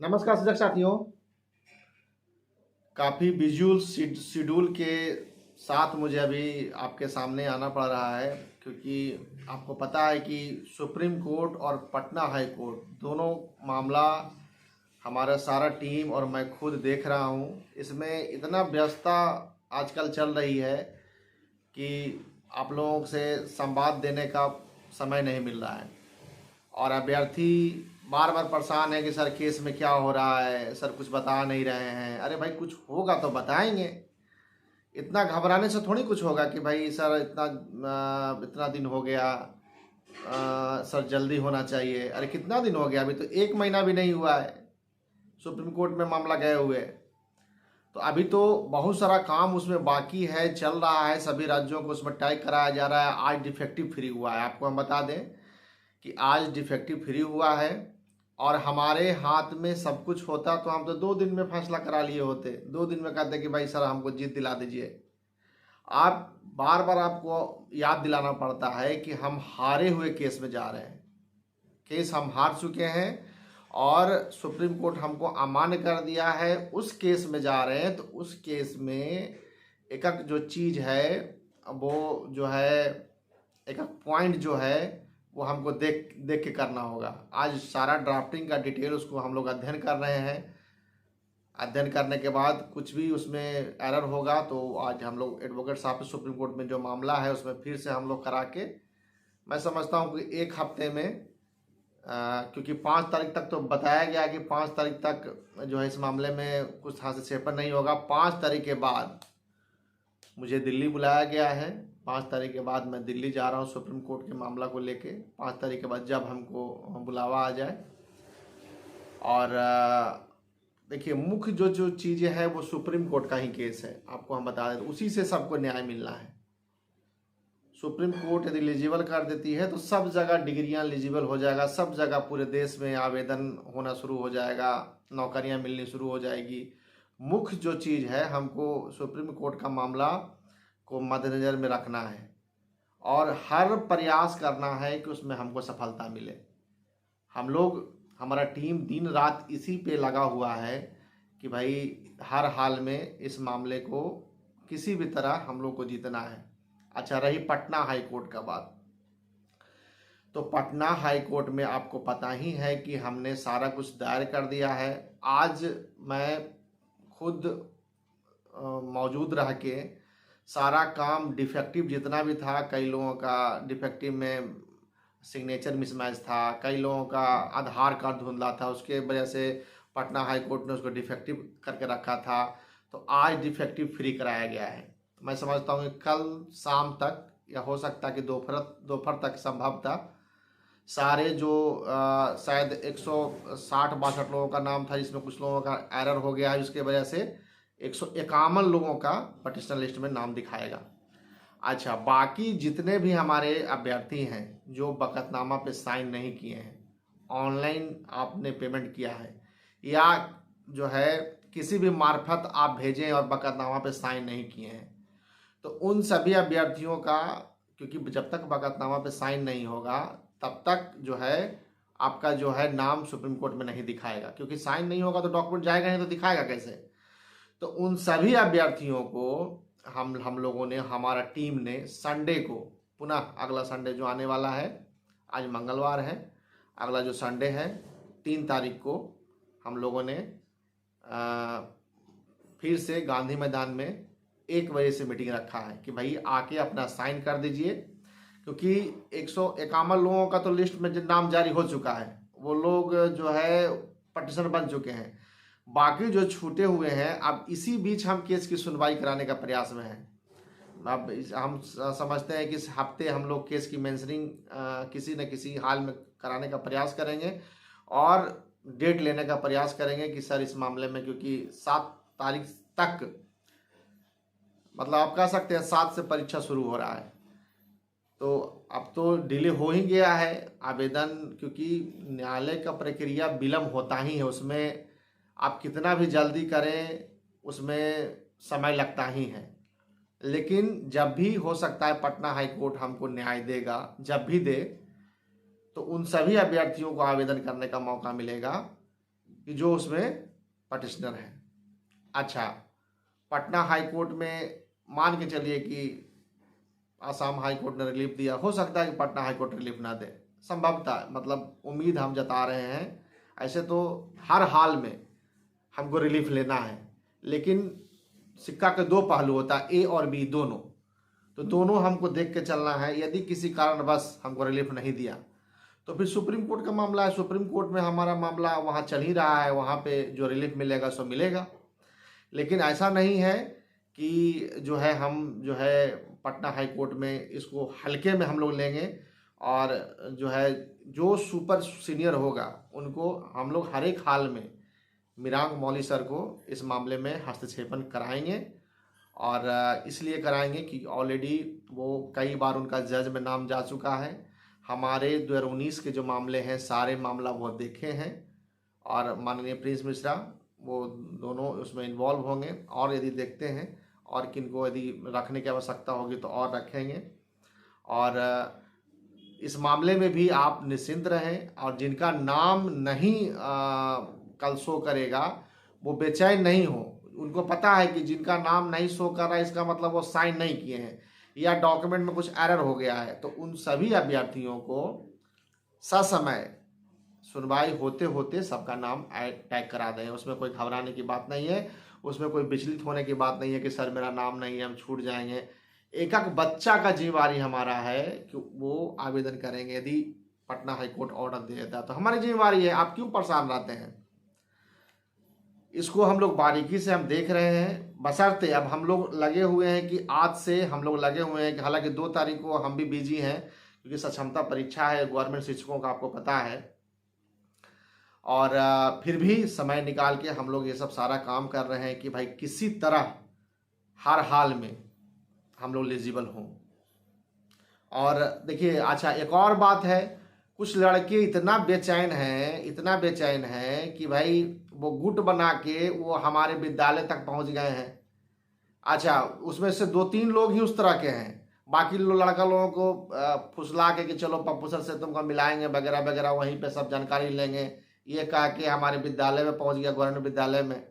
नमस्कार दर्शक साथियों। काफ़ी विजुअल शेड्यूल के साथ मुझे अभी आपके सामने आना पड़ रहा है, क्योंकि आपको पता है कि सुप्रीम कोर्ट और पटना हाई कोर्ट दोनों मामला हमारा सारा टीम और मैं खुद देख रहा हूँ। इसमें इतना व्यस्तता आजकल चल रही है कि आप लोगों से संवाद देने का समय नहीं मिल रहा है। और अभ्यर्थी बार बार परेशान है कि सर केस में क्या हो रहा है, सर कुछ बता नहीं रहे हैं। अरे भाई, कुछ होगा तो बताएंगे। इतना घबराने से थोड़ी कुछ होगा कि भाई सर इतना दिन हो गया, सर जल्दी होना चाहिए। अरे कितना दिन हो गया, अभी तो 1 महीना भी नहीं हुआ है सुप्रीम कोर्ट में मामला गए हुए। तो अभी तो बहुत सारा काम उसमें बाकी है, चल रहा है। सभी राज्यों को उसमें टैग कराया जा रहा है। आज डिफेक्टिव फ्री हुआ है, आपको हम बता दें कि आज डिफेक्टिव फ्री हुआ है। और हमारे हाथ में सब कुछ होता तो हम तो 2 दिन में फैसला करा लिए होते। 2 दिन में कहते कि भाई सर हमको जीत दिला दीजिए। आप बार बार आपको याद दिलाना पड़ता है कि हम हारे हुए केस में जा रहे हैं। केस हम हार चुके हैं और सुप्रीम कोर्ट हमको अमान्य कर दिया है। उस केस में जा रहे हैं, तो उस केस में एक एक जो चीज़ है, वो जो है एक एक पॉइंट जो है वो हमको देख देख के करना होगा। आज सारा ड्राफ्टिंग का डिटेल उसको हम लोग अध्ययन कर रहे हैं। अध्ययन करने के बाद कुछ भी उसमें एरर होगा तो आज हम लोग एडवोकेट साहब से सुप्रीम कोर्ट में जो मामला है उसमें फिर से हम लोग करा के, मैं समझता हूँ कि 1 हफ्ते में, क्योंकि 5 तारीख तक तो बताया गया कि 5 तारीख तक जो है इस मामले में कुछ हस्तक्षेप नहीं होगा। 5 तारीख के बाद मुझे दिल्ली बुलाया गया है। 5 तारीख के बाद मैं दिल्ली जा रहा हूँ सुप्रीम कोर्ट के मामला को लेके। 5 तारीख के बाद जब हमको बुलावा आ जाए। और देखिए, मुख्य जो जो चीज़ें हैं वो सुप्रीम कोर्ट का ही केस है, आपको हम बता दें। तो उसी से सबको न्याय मिलना है। सुप्रीम कोर्ट यदि एलिजिबल कर देती है तो सब जगह डिग्रियां एलिजिबल हो जाएगा। सब जगह पूरे देश में आवेदन होना शुरू हो जाएगा, नौकरियां मिलनी शुरू हो जाएगी। मुख्य जो चीज़ है, हमको सुप्रीम कोर्ट का मामला को मद्देनज़र में रखना है और हर प्रयास करना है कि उसमें हमको सफलता मिले। हम लोग, हमारा टीम दिन रात इसी पे लगा हुआ है कि भाई हर हाल में इस मामले को किसी भी तरह हम लोग को जीतना है। अच्छा, रही पटना हाई कोर्ट का बात, तो पटना हाई कोर्ट में आपको पता ही है कि हमने सारा कुछ दायर कर दिया है। आज मैं खुद मौजूद रह के सारा काम, डिफेक्टिव जितना भी था, कई लोगों का डिफेक्टिव में सिग्नेचर मिसमैच था, कई लोगों का आधार कार्ड धुंधला था, उसके वजह से पटना हाई कोर्ट ने उसको डिफेक्टिव करके रखा था। तो आज डिफेक्टिव फ्री कराया गया है। मैं समझता हूँ कि कल शाम तक या हो सकता है कि दोपहर तक संभवतः सारे जो शायद 160-62 लोगों का नाम था, जिसमें कुछ लोगों का एरर हो गया है, उसके वजह से 151 लोगों का पटिशनर लिस्ट में नाम दिखाएगा। अच्छा, बाकी जितने भी हमारे अभ्यर्थी हैं जो बकतनामा पे साइन नहीं किए हैं, ऑनलाइन आपने पेमेंट किया है या जो है किसी भी मार्फत आप भेजें और बकतनामा पे साइन नहीं किए हैं, तो उन सभी अभ्यर्थियों का, क्योंकि जब तक बकतनामा पे साइन नहीं होगा तब तक जो है आपका जो है नाम सुप्रीम कोर्ट में नहीं दिखाएगा। क्योंकि साइन नहीं होगा तो डॉक्यूमेंट जाएगा नहीं, तो दिखाएगा कैसे। तो उन सभी अभ्यर्थियों को हम लोगों ने, हमारा टीम ने संडे को, पुनः अगला संडे जो आने वाला है, आज मंगलवार है, अगला जो संडे है 3 तारीख को, हम लोगों ने फिर से गांधी मैदान में 1 बजे से मीटिंग रखा है कि भाई आके अपना साइन कर दीजिए। क्योंकि 151 लोगों का तो लिस्ट में नाम जारी हो चुका है, वो लोग जो है पटिशनर बन चुके हैं। बाकी जो छूटे हुए हैं, अब इसी बीच हम केस की सुनवाई कराने का प्रयास में हैं। अब हम समझते हैं कि इस हफ्ते हम लोग केस की मेंशनिंग किसी न किसी हाल में कराने का प्रयास करेंगे और डेट लेने का प्रयास करेंगे कि सर इस मामले में, क्योंकि 7 तारीख तक, मतलब आप कह सकते हैं 7 से परीक्षा शुरू हो रहा है, तो अब तो डिले हो ही गया है आवेदन। क्योंकि न्यायालय का प्रक्रिया विलम्ब होता ही है, उसमें आप कितना भी जल्दी करें उसमें समय लगता ही है। लेकिन जब भी हो सकता है पटना हाई कोर्ट हमको न्याय देगा, जब भी दे, तो उन सभी अभ्यर्थियों को आवेदन करने का मौका मिलेगा कि जो उसमें पटिशनर है। अच्छा, पटना हाई कोर्ट में मान के चलिए कि आसाम हाई कोर्ट ने रिलीफ दिया, हो सकता है कि पटना हाई कोर्ट रिलीफ ना दे, संभवतः, मतलब उम्मीद हम जता रहे हैं। ऐसे तो हर हाल में हमको रिलीफ लेना है, लेकिन सिक्का के दो पहलू होता है, ए और बी दोनों। तो दोनों हमको देख के चलना है। यदि किसी कारणवश हमको रिलीफ नहीं दिया तो फिर सुप्रीम कोर्ट का मामला है, सुप्रीम कोर्ट में हमारा मामला वहाँ चल ही रहा है, वहाँ पे जो रिलीफ मिलेगा सो मिलेगा। लेकिन ऐसा नहीं है कि जो है हम जो है पटना हाई कोर्ट में इसको हल्के में हम लोग लेंगे, और जो है जो सुपर सीनियर होगा उनको हम लोग हर एक हाल में मिरांग मौली सर को इस मामले में हस्तक्षेपन कराएंगे। और इसलिए कराएंगे कि ऑलरेडी वो कई बार उनका जज में नाम जा चुका है। हमारे 2019 के जो मामले हैं सारे मामला वो देखे हैं, और माननीय प्रिंस मिश्रा वो दोनों उसमें इन्वॉल्व होंगे। और यदि देखते हैं और किनको यदि रखने की आवश्यकता होगी तो और रखेंगे। और इस मामले में भी आप निश्चिंत रहें, और जिनका नाम नहीं कल शो करेगा वो बेचैन नहीं हो। उनको पता है कि जिनका नाम नहीं शो कर रहा है इसका मतलब वो साइन नहीं किए हैं या डॉक्यूमेंट में कुछ एरर हो गया है। तो उन सभी अभ्यर्थियों को ससमय सुनवाई होते होते सबका नाम टैग करा दें। उसमें कोई घबराने की बात नहीं है, उसमें कोई विचलित होने की बात नहीं है कि सर मेरा नाम नहीं है हम छूट जाएंगे। एक एक बच्चा का जिम्मेवारी हमारा है कि वो आवेदन करेंगे। यदि पटना हाईकोर्ट ऑर्डर दे देता है तो हमारी जिम्मेवारी है, आप क्यों परेशान रहते हैं। इसको हम लोग बारीकी से हम देख रहे हैं, बशर्ते अब हम लोग लगे हुए हैं कि आज से हम लोग लगे हुए हैं कि हालांकि 2 तारीख को हम भी बिजी हैं क्योंकि सक्षमता परीक्षा है गवर्नमेंट शिक्षकों का, आपको पता है। और फिर भी समय निकाल के हम लोग ये सब सारा काम कर रहे हैं कि भाई किसी तरह हर हाल में हम लोग एलिजिबल हों। और देखिए, अच्छा एक और बात है, कुछ लड़के इतना बेचैन हैं कि भाई वो गुट बना के वो हमारे विद्यालय तक पहुंच गए हैं। अच्छा, उसमें से 2-3 लोग ही उस तरह के हैं, बाकी लड़का लोगों को फुसला के कि चलो पप्पू सर से तुमको मिलाएंगे वगैरह वगैरह, वहीं पे सब जानकारी लेंगे, ये कहा कि हमारे विद्यालय में पहुंच गया, गवर्नमेंट विद्यालय में।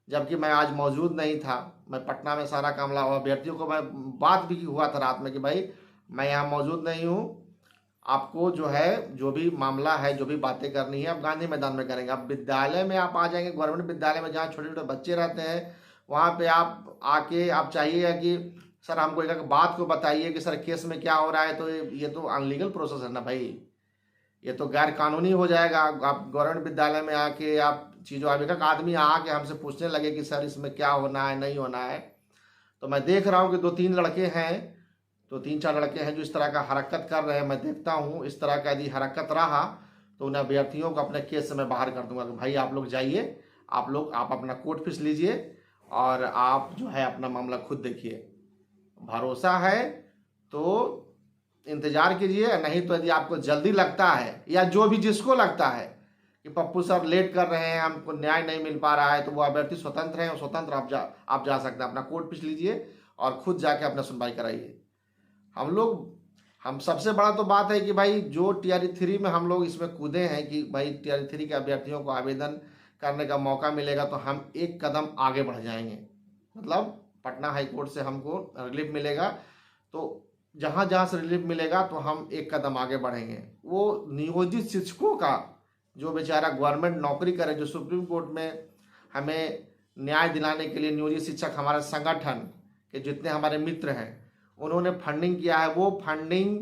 जबकि मैं आज मौजूद नहीं था, मैं पटना में सारा काम ला, अभ्यर्थियों को मैं बात भी हुआ था रात में कि भाई मैं यहाँ मौजूद नहीं हूँ, आपको जो है जो भी मामला है जो भी बातें करनी है आप गांधी मैदान में करेंगे। आप विद्यालय में आप आ जाएंगे, गवर्नमेंट विद्यालय में जहाँ छोटे छोटे बच्चे रहते हैं वहाँ पे आप आके आप चाहिएगा कि सर हमको एक बात को बताइए कि सर केस में क्या हो रहा है। तो ये तो अनलीगल प्रोसेस है ना भाई, ये तो गैर कानूनी हो जाएगा। आप गवर्नमेंट विद्यालय में आके आप चीज़ों अब एक आदमी आके हमसे पूछने लगे कि सर इसमें क्या होना है नहीं होना है। तो मैं देख रहा हूँ कि 2-3 लड़के हैं, तो 3-4 लड़के हैं जो इस तरह का हरकत कर रहे हैं। मैं देखता हूँ इस तरह का यदि हरकत रहा तो उन अभ्यर्थियों को अपने केस से मैं बाहर कर दूंगा कि भाई आप लोग जाइए, आप अपना कोर्ट फीस लीजिए और आप जो है अपना मामला खुद देखिए। भरोसा है तो इंतजार कीजिए, नहीं तो यदि आपको जल्दी लगता है या जो भी जिसको लगता है कि पप्पू सर लेट कर रहे हैं, हमको न्याय नहीं मिल पा रहा है, तो वो अभ्यर्थी स्वतंत्र हैं, स्वतंत्र आप जा सकते हैं, अपना कोर्ट फीस लीजिए और खुद जाके अपना सुनवाई कराइए। हम सबसे बड़ा तो बात है कि भाई जो TRE 3 में हम लोग इसमें कूदे हैं कि भाई TRE 3 के अभ्यर्थियों को आवेदन करने का मौका मिलेगा तो हम एक कदम आगे बढ़ जाएंगे। मतलब पटना हाई कोर्ट से हमको रिलीफ मिलेगा तो जहाँ जहाँ से रिलीफ मिलेगा तो हम एक कदम आगे बढ़ेंगे। वो नियोजित शिक्षकों का जो बेचारा गवर्नमेंट नौकरी करे, जो सुप्रीम कोर्ट में हमें न्याय दिलाने के लिए नियोजित शिक्षक हमारे संगठन के जितने हमारे मित्र हैं उन्होंने फंडिंग किया है, वो फंडिंग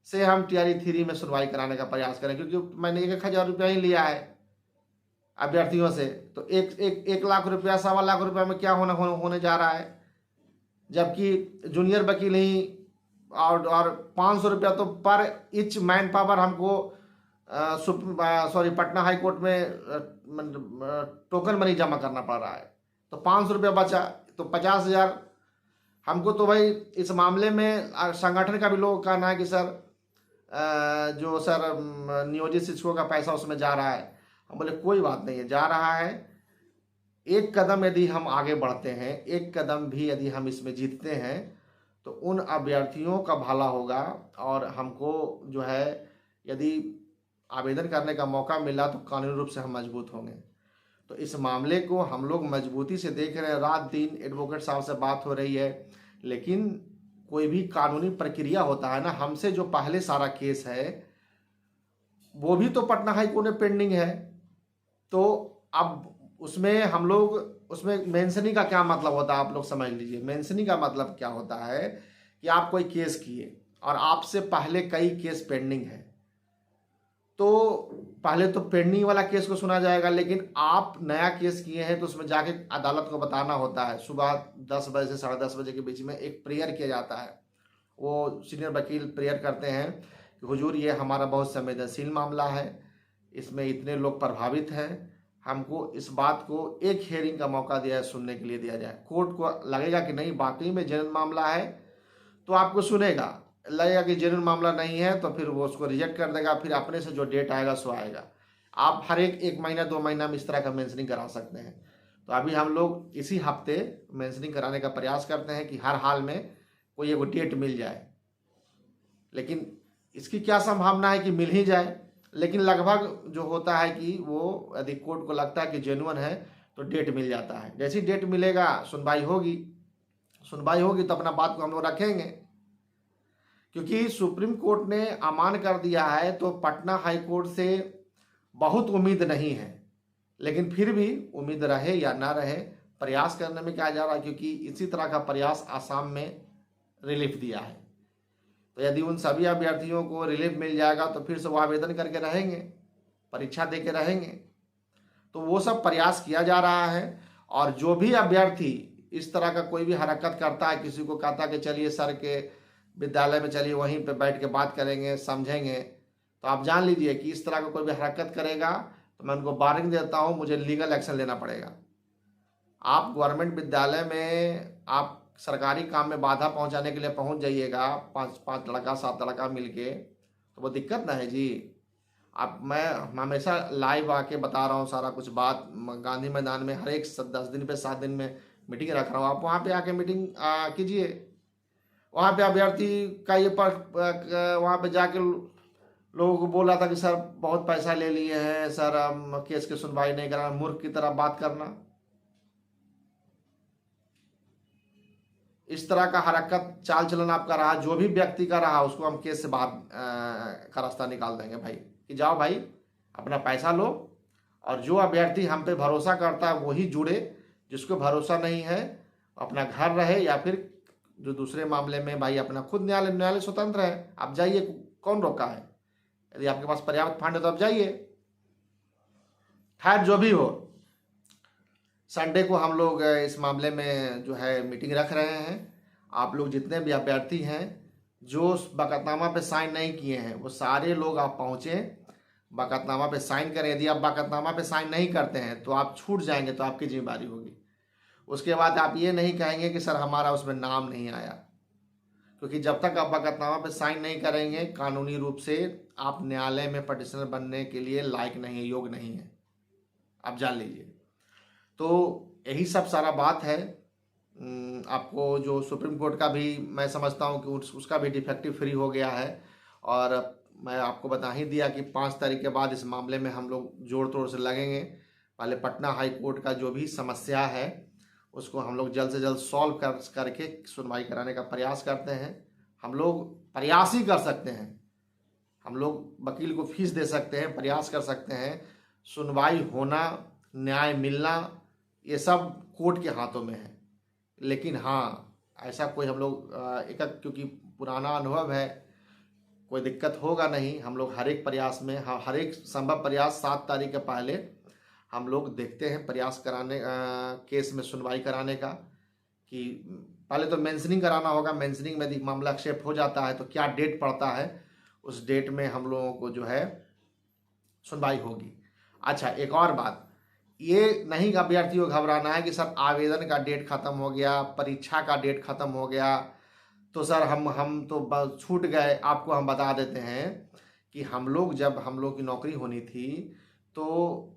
से हम TRE 3 में सुनवाई कराने का प्रयास करें। क्योंकि मैंने 1,000 रुपया ही लिया है अभ्यर्थियों से, तो 1 लाख रुपया 1.25 लाख रुपया में क्या होने जा रहा है। जबकि जूनियर वकील ही और 500 रुपया तो पर ईच मैन पावर हमको पटना हाई कोर्ट में टोकन मनी जमा करना पड़ रहा है। तो 500 रुपया बचा तो 50,000 हमको। तो भाई इस मामले में संगठन का भी लोग कहना है कि सर जो सर नियोजित शिक्षकों का पैसा उसमें जा रहा है। हम बोले कोई बात नहीं है, जा रहा है। एक कदम यदि हम आगे बढ़ते हैं, एक कदम भी यदि हम इसमें जीतते हैं तो उन अभ्यर्थियों का भला होगा और हमको जो है यदि आवेदन करने का मौका मिला तो कानूनी रूप से हम मजबूत होंगे। तो इस मामले को हम लोग मजबूती से देख रहे हैं, रात दिन एडवोकेट साहब से बात हो रही है, लेकिन कोई भी कानूनी प्रक्रिया होता है ना, हमसे जो पहले सारा केस है वो भी तो पटना हाई कोर्ट में पेंडिंग है। तो अब उसमें हम लोग, उसमें मेंशनिंग का क्या मतलब होता है आप लोग समझ लीजिए। मेंशनिंग का मतलब क्या होता है कि आप कोई केस किए और आपसे पहले कई केस पेंडिंग है, तो पहले तो पेंडिंग वाला केस को सुना जाएगा, लेकिन आप नया केस किए हैं तो उसमें जाके अदालत को बताना होता है। सुबह 10 बजे से 10:30 बजे के बीच में एक प्रेयर किया जाता है, वो सीनियर वकील प्रेयर करते हैं कि हुजूर ये हमारा बहुत संवेदनशील मामला है, इसमें इतने लोग प्रभावित हैं, हमको इस बात को एक हियरिंग का मौका दिया है, सुनने के लिए दिया जाए। कोर्ट को लगेगा कि नहीं वाकई में जेन्युइन मामला है तो आपको सुनेगा, लगेगा कि जेन्युइन मामला नहीं है तो फिर वो उसको रिजेक्ट कर देगा, फिर अपने से जो डेट आएगा सो आएगा। आप हर एक महीना 2 महीना में इस तरह का मेंशनिंग करा सकते हैं। तो अभी हम लोग इसी हफ्ते मेंशनिंग कराने का प्रयास करते हैं कि हर हाल में कोई एक डेट मिल जाए, लेकिन इसकी क्या संभावना है कि मिल ही जाए, लेकिन लगभग जो होता है कि वो यदि कोर्ट को लगता है कि जेन्युइन है तो डेट मिल जाता है। जैसी डेट मिलेगा सुनवाई होगी तो अपना बात को हम लोग रखेंगे, क्योंकि सुप्रीम कोर्ट ने अमान कर दिया है तो पटना हाई कोर्ट से बहुत उम्मीद नहीं है, लेकिन फिर भी उम्मीद रहे या ना रहे प्रयास करने में क्या जा रहा है, क्योंकि इसी तरह का प्रयास आसाम में रिलीफ दिया है। तो यदि उन सभी अभ्यर्थियों को रिलीफ मिल जाएगा तो फिर से वो आवेदन करके रहेंगे, परीक्षा दे के रहेंगे। तो वो सब प्रयास किया जा रहा है। और जो भी अभ्यर्थी इस तरह का कोई भी हरकत करता है, किसी को कहता है कि चलिए सर के विद्यालय में चलिए वहीं पे बैठ के बात करेंगे समझेंगे, तो आप जान लीजिए कि इस तरह का कोई भी हरकत करेगा तो मैं उनको वार्निंग देता हूँ, मुझे लीगल एक्शन लेना पड़ेगा। आप गवर्नमेंट विद्यालय में आप सरकारी काम में बाधा पहुंचाने के लिए पहुंच जाइएगा, 5 लड़का 7 लड़का मिलके, तो वो दिक्कत ना है जी। अब मैं हमेशा लाइव आके बता रहा हूँ सारा कुछ बात, गांधी मैदान में हर एक 10 दिन पे 7 दिन में मीटिंग रख रहा हूँ, आप वहाँ पे आके मीटिंग कीजिए। वहाँ पे अभ्यर्थी का ये वहाँ पे जाके लोगों को बोल रहा था कि सर बहुत पैसा ले लिए हैं सर, हम केस की सुनवाई नहीं करा, मूर्ख की तरह बात करना। इस तरह का हरकत चाल चलन आपका रहा, जो भी व्यक्ति का रहा, उसको हम केस से बाहर का रास्ता निकाल देंगे भाई, कि जाओ भाई अपना पैसा लो। और जो अभ्यर्थी हम पे भरोसा करता है वही जुड़े, जिसको भरोसा नहीं है अपना घर रहे, या फिर जो दूसरे मामले में भाई अपना खुद न्यायालय स्वतंत्र है, आप जाइए, कौन रोका है। यदि आपके पास पर्याप्त फंड है तो आप जाइए। खैर जो भी हो, संडे को हम लोग इस मामले में जो है मीटिंग रख रहे हैं। आप लोग जितने भी अभ्यर्थी हैं जो बकतनामा पे साइन नहीं किए हैं, वो सारे लोग आप पहुँचे, बकतनामा पे साइन करें। यदि आप बकतनामा पे साइन नहीं करते हैं तो आप छूट जाएंगे, तो आपकी जिम्मेदारी होगी। उसके बाद आप ये नहीं कहेंगे कि सर हमारा उसमें नाम नहीं आया, क्योंकि जब तक आप बकतनामा पे साइन नहीं करेंगे कानूनी रूप से आप न्यायालय में पटिशनर बनने के लिए लायक नहीं है, योग्य नहीं है, आप जान लीजिए। तो यही सब सारा बात है। आपको जो सुप्रीम कोर्ट का भी मैं समझता हूँ कि उसका भी डिफेक्टिव फ्री हो गया है, और मैं आपको बता ही दिया कि 5 तारीख के बाद इस मामले में हम लोग जोड़ तोड़ से लगेंगे। पहले पटना हाई कोर्ट का जो भी समस्या है उसको हम लोग जल्द से जल्द सॉल्व करके सुनवाई कराने का प्रयास करते हैं। हम लोग प्रयास ही कर सकते हैं, हम लोग वकील को फीस दे सकते हैं, प्रयास कर सकते हैं। सुनवाई होना, न्याय मिलना, ये सब कोर्ट के हाथों में है। लेकिन हाँ, ऐसा कोई हम लोग क्योंकि पुराना अनुभव है, कोई दिक्कत होगा नहीं। हम लोग हर एक प्रयास में, हर एक संभव प्रयास 7 तारीख के पहले हम लोग देखते हैं प्रयास कराने, केस में सुनवाई कराने का। कि पहले तो मेंशनिंग कराना होगा, मेंशनिंग में यदि मामला एक्सेप्ट हो जाता है तो क्या डेट पड़ता है, उस डेट में हम लोगों को जो है सुनवाई होगी। अच्छा, एक और बात, ये नहीं अभ्यर्थी को घबराना है कि सर आवेदन का डेट ख़त्म हो गया, परीक्षा का डेट ख़त्म हो गया तो सर हम तो छूट गए। आपको हम बता देते हैं कि हम लोग जब हम लोग की नौकरी होनी थी तो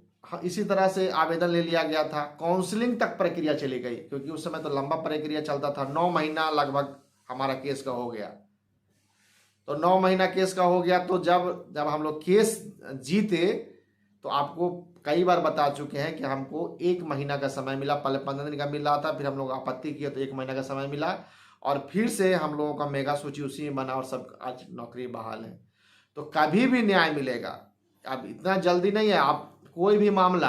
इसी तरह से आवेदन ले लिया गया था, काउंसलिंग तक प्रक्रिया चली गई, क्योंकि उस समय तो लंबा प्रक्रिया चलता था। 9 महीना लगभग हमारा केस का हो गया। तो 9 महीना केस का हो गया, तो जब हम लोग केस जीते तो आपको कई बार बता चुके हैं कि हमको 1 महीना का समय मिला, पहले 15 दिन का मिल रहा था, फिर हम लोग आपत्ति किए तो 1 महीना का समय मिला और फिर से हम लोगों का मेगा सूची उसी में बना और सब आज नौकरी बहाल है। तो कभी भी न्याय मिलेगा, अब इतना जल्दी नहीं है। आप कोई भी मामला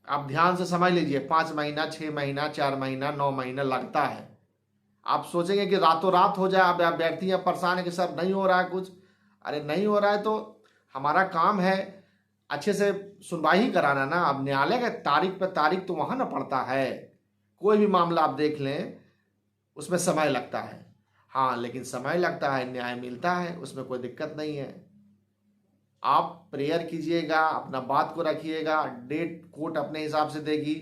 आप ध्यान से समझ लीजिए, 5 महीना, 6 महीना, 4 महीना, 9 महीना लगता है। आप सोचेंगे कि रातों रात हो जाए, आप अभ्यर्थी हैं परेशान है कि सर नहीं हो रहा है कुछ। अरे नहीं हो रहा है तो हमारा काम है अच्छे से सुनवाई ही कराना ना। अब न्यायालय का तारीख पे तारीख तो वहाँ ना पड़ता है। कोई भी मामला आप देख लें उसमें समय लगता है, हाँ, लेकिन समय लगता है, न्याय मिलता है, उसमें कोई दिक्कत नहीं है। आप प्रेयर कीजिएगा, अपना बात को रखिएगा, डेट कोर्ट अपने हिसाब से देगी।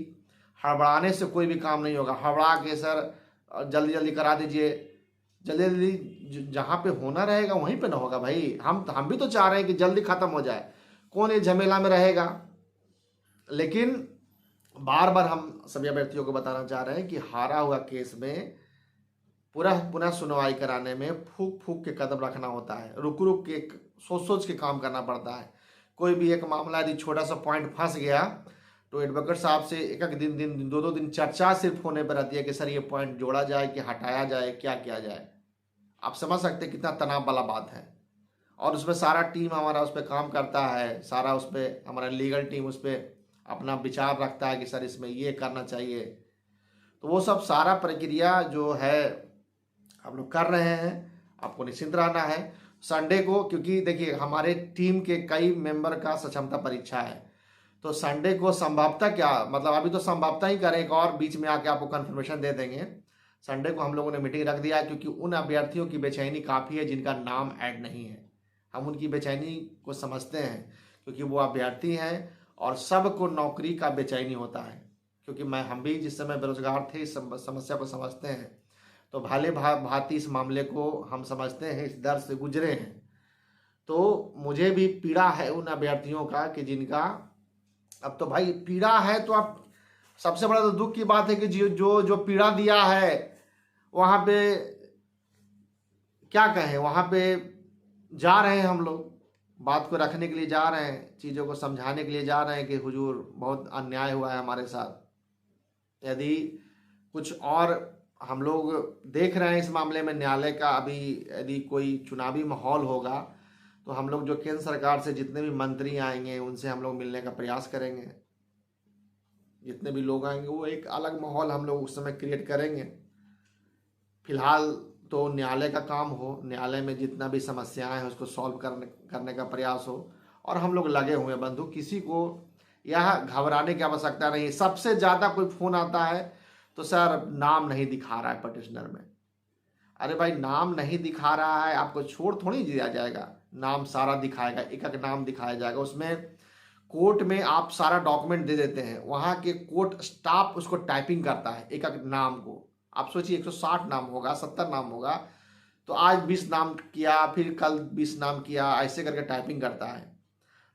हड़बड़ाने से कोई भी काम नहीं होगा। हड़बड़ा के सर जल्दी जल्दी करा दीजिए, जल्दी जल्दी जहाँ पे होना रहेगा वहीं पे ना होगा भाई। हम भी तो चाह रहे हैं कि जल्दी ख़त्म हो जाए, कौन ये झमेला में रहेगा। लेकिन बार बार हम सभी अभ्यर्थियों को बताना चाह रहे हैं कि हारा हुआ केस में पुनः सुनवाई कराने में फूक फूक के कदम रखना होता है, रुक रुक के सोच सोच के काम करना पड़ता है। कोई भी एक मामला यदि छोटा सा पॉइंट फंस गया तो एडवोकेट साहब से एक एक दिन 2 दिन चर्चा सिर्फ होने पर रहती है कि सर ये पॉइंट जोड़ा जाए कि हटाया जाए, क्या किया जाए। आप समझ सकते हैं कितना तनाव वाला बात है। और उसमें सारा टीम हमारा उस पर काम करता है, सारा उस पर हमारा लीगल टीम उस पर अपना विचार रखता है कि सर इसमें ये करना चाहिए। तो वो सब सारा प्रक्रिया जो है हम लोग कर रहे हैं। आपको निश्चिंत रहना है। संडे को, क्योंकि देखिए हमारे टीम के कई मेंबर का सक्षमता परीक्षा है, तो संडे को संभवतः क्या मतलब अभी तो संभवतः ही करें, और बीच में आके आपको कंफर्मेशन दे देंगे। संडे को हम लोगों ने मीटिंग रख दिया है, क्योंकि उन अभ्यर्थियों की बेचैनी काफ़ी है जिनका नाम ऐड नहीं है। हम उनकी बेचैनी को समझते हैं, क्योंकि वो अभ्यर्थी हैं और सबको नौकरी का बेचैनी होता है। क्योंकि हम भी जिस समय बेरोजगार थे इस समस्या को समझते हैं, तो भाले भांति इस मामले को हम समझते हैं, इस दर्द से गुजरे हैं। तो मुझे भी पीड़ा है उन अभ्यर्थियों का कि जिनका अब तो भाई पीड़ा है। तो आप सबसे बड़ा तो दुख की बात है कि जो जो पीड़ा दिया है वहाँ पे क्या कहें, वहाँ पे जा रहे हैं हम लोग, बात को रखने के लिए जा रहे हैं, चीज़ों को समझाने के लिए जा रहे हैं कि हुजूर बहुत अन्याय हुआ है हमारे साथ। यदि कुछ और हम लोग देख रहे हैं इस मामले में न्यायालय का, अभी यदि कोई चुनावी माहौल होगा तो हम लोग जो केंद्र सरकार से जितने भी मंत्री आएंगे उनसे हम लोग मिलने का प्रयास करेंगे। जितने भी लोग आएंगे वो एक अलग माहौल हम लोग उस समय क्रिएट करेंगे। फिलहाल तो न्यायालय का काम हो, न्यायालय में जितना भी समस्याएं हैं उसको सॉल्व करने का प्रयास हो, और हम लोग लगे हुए हैं बंधु। किसी को यह घबराने की आवश्यकता नहीं है। सबसे ज़्यादा कोई फ़ोन आता है तो सर नाम नहीं दिखा रहा है पटिशनर में। अरे भाई नाम नहीं दिखा रहा है, आपको छोड़ थोड़ी दिया जाएगा, नाम सारा दिखाएगा, एक एक नाम दिखाया जाएगा। उसमें कोर्ट में आप सारा डॉक्यूमेंट दे देते हैं, वहाँ के कोर्ट स्टाफ उसको टाइपिंग करता है एक एक नाम को। आप सोचिए 160 नाम होगा, 70 नाम होगा, तो आज 20 नाम किया, फिर कल 20 नाम किया, ऐसे करके टाइपिंग करता है।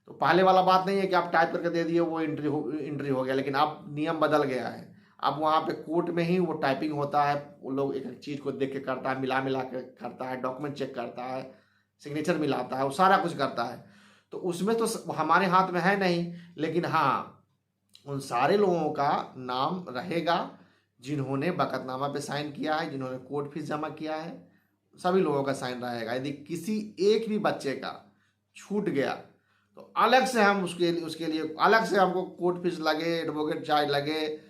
तो पहले वाला बात नहीं है कि आप टाइप करके दे दिए वो एंट्री हो गया, लेकिन अब नियम बदल गया है। अब वहाँ पे कोर्ट में ही वो टाइपिंग होता है, वो लोग एक एक चीज़ को देख के करता है, मिला के करता है, डॉक्यूमेंट चेक करता है, सिग्नेचर मिलाता है, वो सारा कुछ करता है। तो उसमें तो हमारे हाथ में है नहीं, लेकिन हाँ उन सारे लोगों का नाम रहेगा जिन्होंने बकतनामा पे साइन किया है, जिन्होंने कोर्ट फीस जमा किया है, सभी लोगों का साइन रहेगा। यदि किसी एक भी बच्चे का छूट गया तो अलग से हम उसके लिए अलग से हमको कोर्ट फीस लगे, एडवोकेट चार्ज लगे,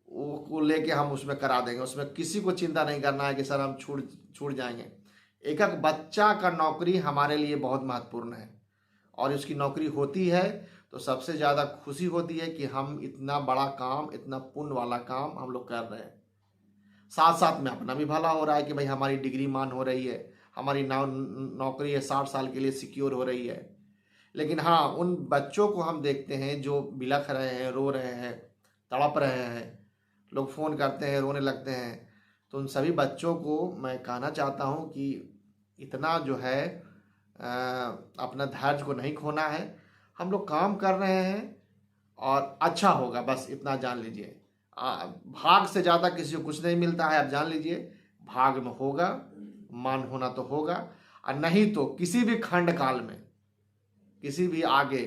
वो लेके हम उसमें करा देंगे। उसमें किसी को चिंता नहीं करना है कि सर हम छूट जाएंगे। एक एक बच्चा का नौकरी हमारे लिए बहुत महत्वपूर्ण है, और उसकी नौकरी होती है तो सबसे ज़्यादा खुशी होती है कि हम इतना बड़ा काम, इतना पुण्य वाला काम हम लोग कर रहे हैं। साथ साथ में अपना भी भला हो रहा है कि भाई हमारी डिग्री मान हो रही है, हमारी नौकरी है 60 साल के लिए सिक्योर हो रही है। लेकिन हाँ उन बच्चों को हम देखते हैं जो बिलख रहे हैं, रो रहे हैं, तड़प रहे हैं, लोग फ़ोन करते हैं, रोने लगते हैं। तो उन सभी बच्चों को मैं कहना चाहता हूँ कि इतना जो है अपना धैर्य को नहीं खोना है। हम लोग काम कर रहे हैं और अच्छा होगा, बस इतना जान लीजिए। भाग से ज़्यादा किसी को कुछ नहीं मिलता है, आप जान लीजिए। भाग में होगा, मान होना तो होगा, और नहीं तो किसी भी खंड काल में, किसी भी आगे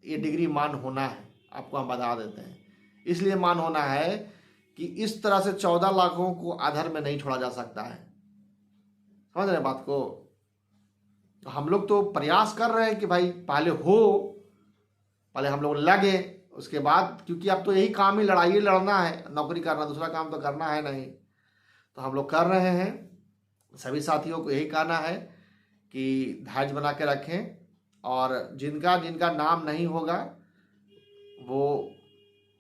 ये डिग्री मान होना है, आपको हम बता देते हैं। इसलिए मान होना है कि इस तरह से 14 लाखों को आधार में नहीं छोड़ा जा सकता है। समझ रहे हैं बात को? तो हम लोग तो प्रयास कर रहे हैं कि भाई पहले हम लोग लगे, उसके बाद, क्योंकि अब तो यही काम ही लड़ाई लड़ना है, नौकरी करना, दूसरा काम तो करना है नहीं। तो हम लोग कर रहे हैं। सभी साथियों को यही कहना है कि धैर्य बना के रखें, और जिनका जिनका नाम नहीं होगा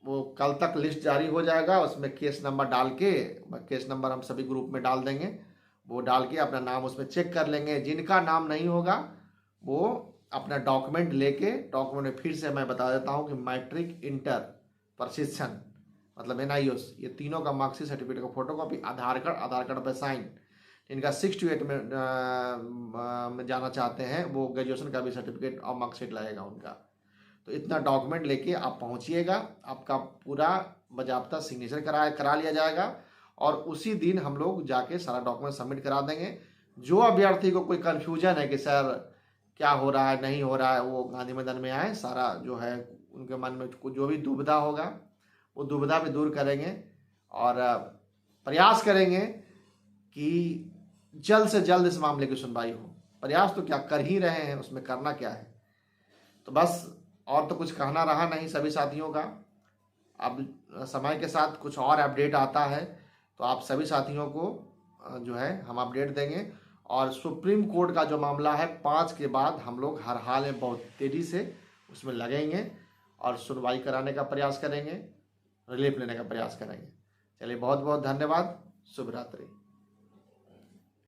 वो कल तक लिस्ट जारी हो जाएगा, उसमें केस नंबर डाल के, केस नंबर हम सभी ग्रुप में डाल देंगे, वो डाल के अपना नाम उसमें चेक कर लेंगे। जिनका नाम नहीं होगा वो अपना डॉक्यूमेंट लेके, डॉक्यूमेंट में फिर से मैं बता देता हूँ कि मैट्रिक, इंटर, प्रशिक्षण मतलब NIOS, ये तीनों का मार्कशीट, सर्टिफिकेट का फोटोकॉपी, आधार कार्ड पे साइन। इनका 6 to 8 में जाना चाहते हैं वो ग्रेजुएशन का भी सर्टिफिकेट और मार्कशीट लगेगा उनका। तो इतना डॉक्यूमेंट लेके आप पहुंचिएगा, आपका पूरा बाकायदा सिग्नेचर करा लिया जाएगा, और उसी दिन हम लोग जाके सारा डॉक्यूमेंट सबमिट करा देंगे। जो अभ्यर्थी को कोई कन्फ्यूजन है कि सर क्या हो रहा है नहीं हो रहा है, वो गांधी मैदान में आए, सारा जो है उनके मन में जो भी दुविधा होगा वो दुविधा भी दूर करेंगे, और प्रयास करेंगे कि जल्द से जल्द इस मामले की सुनवाई हो। प्रयास तो क्या कर ही रहे हैं, उसमें करना क्या है। तो बस और तो कुछ कहना रहा नहीं सभी साथियों का। अब समय के साथ कुछ और अपडेट आता है तो आप सभी साथियों को जो है हम अपडेट देंगे। और सुप्रीम कोर्ट का जो मामला है 5 के बाद हम लोग हर हाल में बहुत तेज़ी से उसमें लगेंगे और सुनवाई कराने का प्रयास करेंगे, रिलीफ लेने का प्रयास करेंगे। चलिए, बहुत बहुत धन्यवाद। शुभ रात्रि।